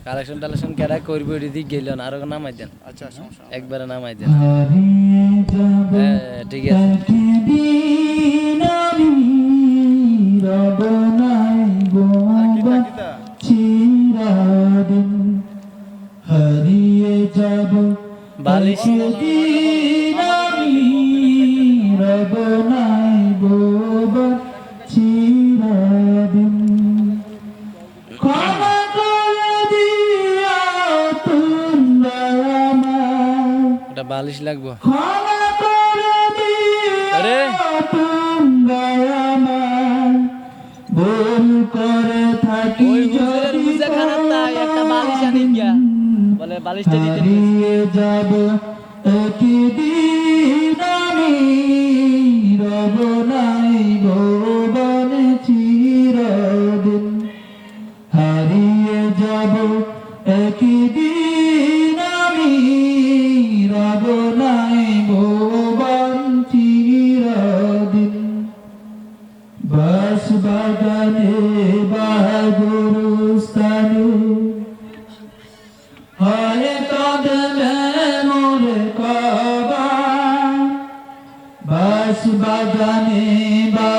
Collection টালেকশন কেডা করবে ওই দিক গেল না আরো নামাই দেন। আচ্ছা একবারে নামাই দেন। ঠিক আছে হারিয়ে যাব বালিশ রব নাই বব চিরদিন ক্ষমা করে দিয়া তোমরা আমায় এটা বালিশ লাগবো। ক্ষমা করে আরে দিয়া তোমরা আমায় ভুল করে থাকি ওই হুজুরের যদি হুজা খারাপ তাই একটা বালিশ আনিন গিয়া বলে বালিশটা দিতে হারিয়ে যাব একদিন আমি রব নাই ভুবনে চিরদিন হারিয়ে যাব একদিন আমি রব নাই ভুবন চিরদিন বাস বাগানে বা গুরুস্থানে হয় কদমে মোরে কবা বাস বাগানে বা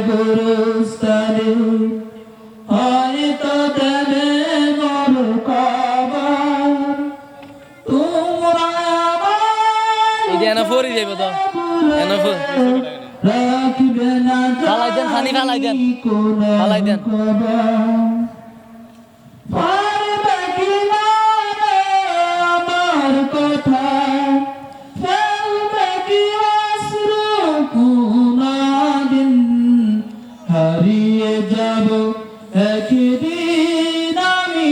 গুরুস্থানে হয় কদমে মোরে কবা তোমরা এই যে এনা ফরি যাইব তো এনা ফর রাখবে না ফালাই দেন পানি ফালাই দেন ফালাই দেন পারবে কি না রে আমার কথা ফেলবে কি অশ্রু কোনদিন হারিয়ে যাব একদিন আমি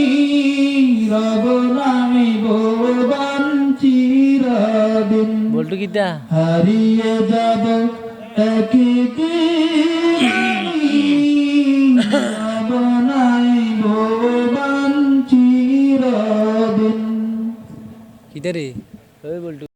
রব নাই ভুবন চিরদিন বলটু কিটা হারিয়ে যাব একদিন রব নাই ভুবন চিরদিন কিটা রে ওই বলটু